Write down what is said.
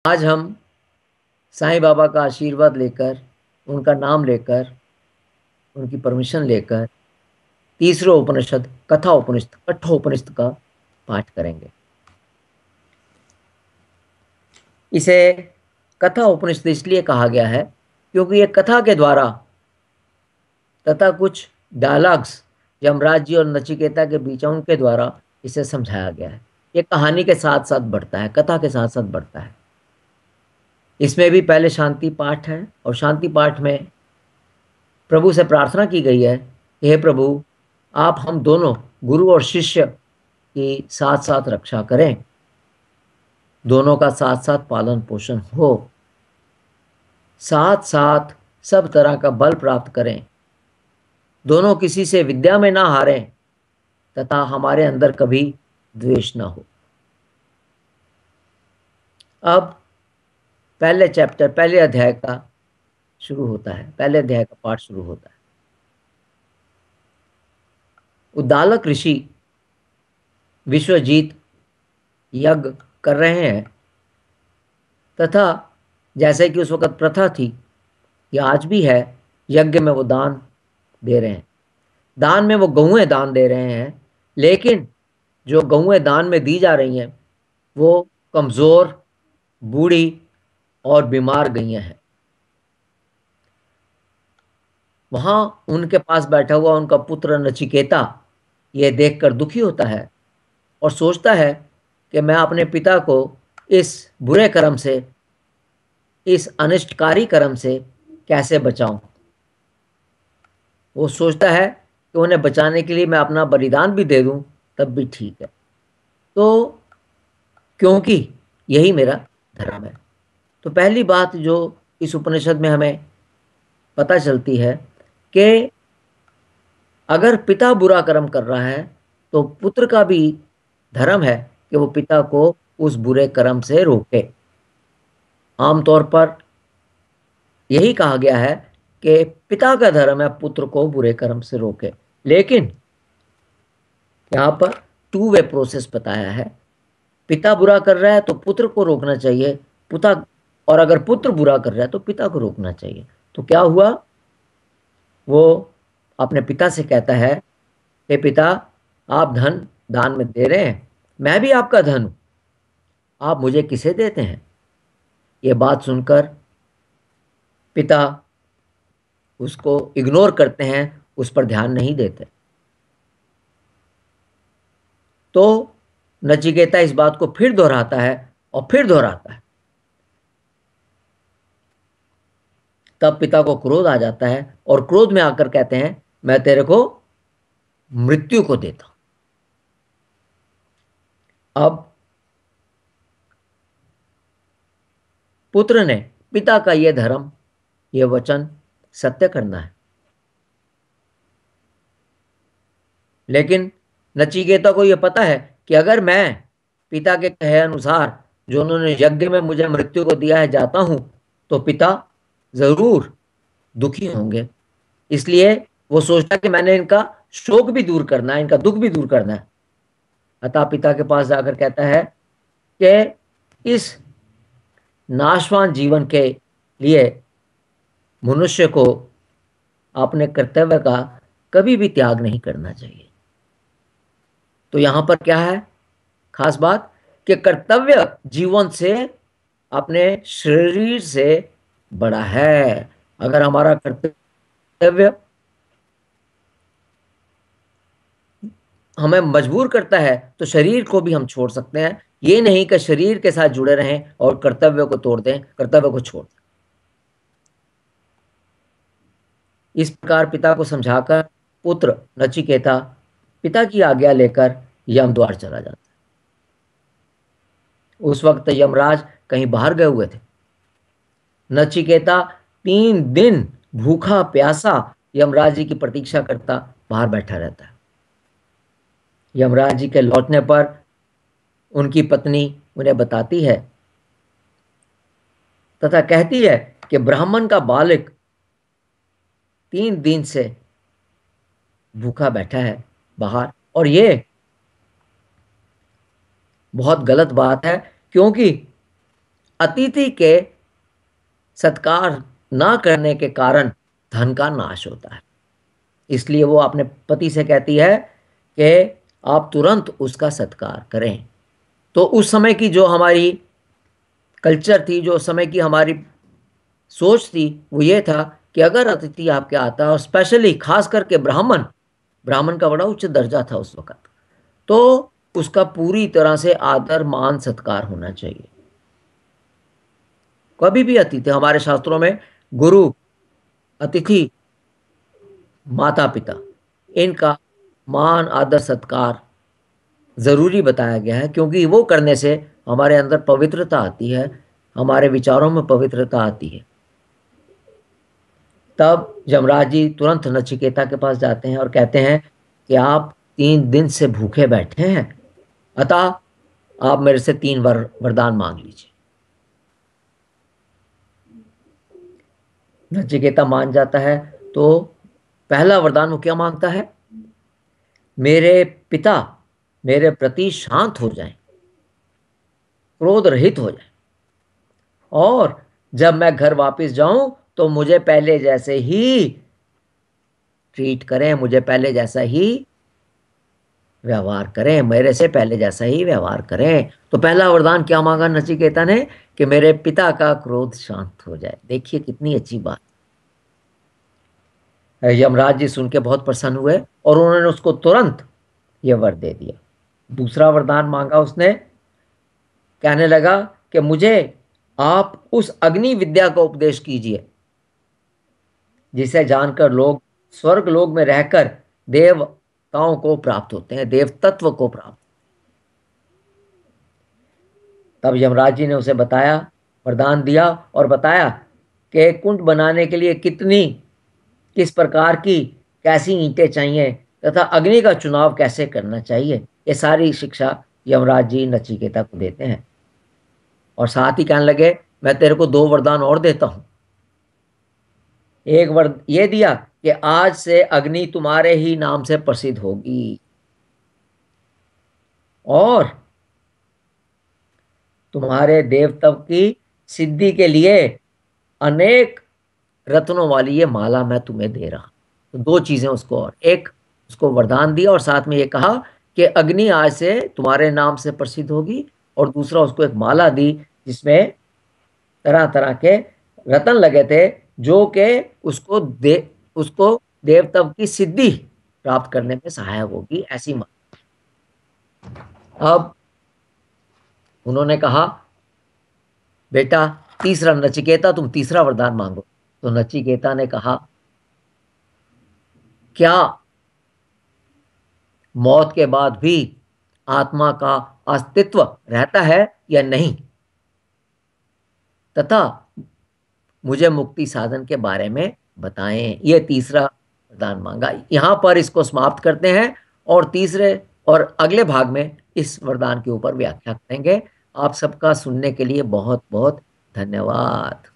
आज हम साईं बाबा का आशीर्वाद लेकर, उनका नाम लेकर, उनकी परमिशन लेकर तीसरे उपनिषद कथा उपनिषद कठोपनिषद का पाठ करेंगे। इसे कथा उपनिषद इसलिए कहा गया है क्योंकि ये कथा के द्वारा तथा कुछ डायलॉग्स यमराज जी और नचिकेता के बीच उनके द्वारा इसे समझाया गया है। ये कहानी के साथ साथ बढ़ता है, कथा के साथ साथ बढ़ता है। इसमें भी पहले शांति पाठ है और शांति पाठ में प्रभु से प्रार्थना की गई है कि हे प्रभु, आप हम दोनों गुरु और शिष्य की साथ साथ रक्षा करें, दोनों का साथ साथ पालन पोषण हो, साथ साथ सब तरह का बल प्राप्त करें, दोनों किसी से विद्या में ना हारें तथा हमारे अंदर कभी द्वेष ना हो। अब पहले चैप्टर, पहले अध्याय का शुरू होता है, पहले अध्याय का पाठ शुरू होता है। उद्दालक ऋषि विश्वजीत यज्ञ कर रहे हैं तथा जैसे कि उस वक्त प्रथा थी कि आज भी है, यज्ञ में वो दान दे रहे हैं। दान में वो गौएं दान दे रहे हैं, लेकिन जो गौएं दान में दी जा रही हैं वो कमजोर, बूढ़ी और बीमार गैया हैं। वहां उनके पास बैठा हुआ उनका पुत्र नचिकेता यह देखकर दुखी होता है और सोचता है कि मैं अपने पिता को इस बुरे कर्म से, इस अनिष्टकारी कर्म से कैसे बचाऊं। वो सोचता है कि उन्हें बचाने के लिए मैं अपना बलिदान भी दे दूं तब भी ठीक है, तो क्योंकि यही मेरा धर्म है। तो पहली बात जो इस उपनिषद में हमें पता चलती है कि अगर पिता बुरा कर्म कर रहा है तो पुत्र का भी धर्म है कि वो पिता को उस बुरे कर्म से रोके। आमतौर पर यही कहा गया है कि पिता का धर्म है पुत्र को बुरे कर्म से रोके, लेकिन यहाँ पर टू वे प्रोसेस बताया है। पिता बुरा कर रहा है तो पुत्र को रोकना चाहिए, पुता, और अगर पुत्र बुरा कर रहा है तो पिता को रोकना चाहिए। तो क्या हुआ, वो अपने पिता से कहता है, हे पिता, आप धन दान में दे रहे हैं, मैं भी आपका धन हूं, आप मुझे किसे देते हैं। ये बात सुनकर पिता उसको इग्नोर करते हैं, उस पर ध्यान नहीं देते। तो नचिकेता इस बात को फिर दोहराता है और फिर दोहराता है। तब पिता को क्रोध आ जाता है और क्रोध में आकर कहते हैं, मैं तेरे को मृत्यु को देता हूं। अब पुत्र ने पिता का यह धर्म, यह वचन सत्य करना है, लेकिन नचिकेता को यह पता है कि अगर मैं पिता के कहे अनुसार, जो उन्होंने यज्ञ में मुझे मृत्यु को दिया है, जाता हूं तो पिता जरूर दुखी होंगे। इसलिए वो सोचता कि मैंने इनका शोक भी दूर करना है, इनका दुख भी दूर करना है। अतः पिता के पास जाकर कहता है कि इस नाशवान जीवन के लिए मनुष्य को अपने कर्तव्य का कभी भी त्याग नहीं करना चाहिए। तो यहां पर क्या है खास बात, कि कर्तव्य जीवन से, अपने शरीर से बड़ा है। अगर हमारा कर्तव्य हमें मजबूर करता है तो शरीर को भी हम छोड़ सकते हैं, ये नहीं कि शरीर के साथ जुड़े रहें और कर्तव्य को तोड़ दें, कर्तव्य को छोड़ दें। इस प्रकार पिता को समझाकर पुत्र नचिकेता पिता की आज्ञा लेकर यमद्वार चला जाता है। उस वक्त यमराज कहीं बाहर गए हुए थे। नचिकेता 3 दिन भूखा प्यासा यमराज जी की प्रतीक्षा करता बाहर बैठा रहता है। यमराज जी के लौटने पर उनकी पत्नी उन्हें बताती है तथा कहती है कि ब्राह्मण का बालक 3 दिन से भूखा बैठा है बाहर, और ये बहुत गलत बात है, क्योंकि अतिथि के सत्कार ना करने के कारण धन का नाश होता है। इसलिए वो अपने पति से कहती है कि आप तुरंत उसका सत्कार करें। तो उस समय की जो हमारी कल्चर थी, जो उस समय की हमारी सोच थी, वो ये था कि अगर अतिथि आपके आता है, और स्पेशली खास करके ब्राह्मण, ब्राह्मण का बड़ा उच्च दर्जा था उस वक्त, तो उसका पूरी तरह से आदर मान सत्कार होना चाहिए। कभी भी अतिथि, हमारे शास्त्रों में गुरु, अतिथि, माता पिता, इनका मान आदर सत्कार जरूरी बताया गया है, क्योंकि वो करने से हमारे अंदर पवित्रता आती है, हमारे विचारों में पवित्रता आती है। तब यमराज जी तुरंत नचिकेता के पास जाते हैं और कहते हैं कि आप 3 दिन से भूखे बैठे हैं, अतः आप मेरे से 3 वरदान मांग लीजिए। नचिकेता मान जाता है। तो पहला वरदान वो क्या मांगता है? मेरे पिता मेरे प्रति शांत हो जाएं, क्रोध रहित हो जाएं, और जब मैं घर वापस जाऊं तो मुझे पहले जैसे ही ट्रीट करें, मुझे पहले जैसा ही व्यवहार करें, मेरे से पहले जैसा ही व्यवहार करें। तो पहला वरदान क्या मांगा नचिकेता ने? कि मेरे पिता का क्रोध शांत हो जाए। देखिए कितनी अच्छी बात है। यमराज जी सुन के बहुत प्रसन्न हुए और उन्होंने उसको तुरंत ये वर दे दिया। दूसरा वरदान मांगा उसने, कहने लगा कि मुझे आप उस अग्नि विद्या का उपदेश कीजिए जिसे जानकर लोग स्वर्ग लोक में रहकर देवताओं को प्राप्त होते हैं, देव तत्व को प्राप्त। तब यमराज जी ने उसे बताया, वरदान दिया और बताया कि कुंड बनाने के लिए किस प्रकार की कैसी ईंटें चाहिए तथा अग्नि का चुनाव कैसे करना चाहिए। ये सारी शिक्षा यमराज जी नचिकेता को देते हैं और साथ ही कहने लगे, मैं तेरे को 2 वरदान और देता हूं। एक वर ये दिया कि आज से अग्नि तुम्हारे ही नाम से प्रसिद्ध होगी, और तुम्हारे देवत्व की सिद्धि के लिए अनेक रत्नों वाली ये माला मैं तुम्हें दे रहा। तो 2 चीजें उसको, और एक उसको वरदान दिया और साथ में ये कहा कि अग्नि आज से तुम्हारे नाम से प्रसिद्ध होगी, और दूसरा उसको एक माला दी जिसमें तरह तरह के रत्न लगे थे, जो कि उसको देवत्व की सिद्धि प्राप्त करने में सहायक होगी, ऐसी माला। अब उन्होंने कहा, बेटा तीसरा, नचिकेता तुम तीसरा वरदान मांगो। तो नचिकेता ने कहा, क्या मौत के बाद भी आत्मा का अस्तित्व रहता है या नहीं, तथा मुझे मुक्ति साधन के बारे में बताएं। ये तीसरा वरदान मांगा। यहां पर इसको समाप्त करते हैं और तीसरे और अगले भाग में इस वरदान के ऊपर व्याख्या करेंगे। आप सबका सुनने के लिए बहुत बहुत धन्यवाद।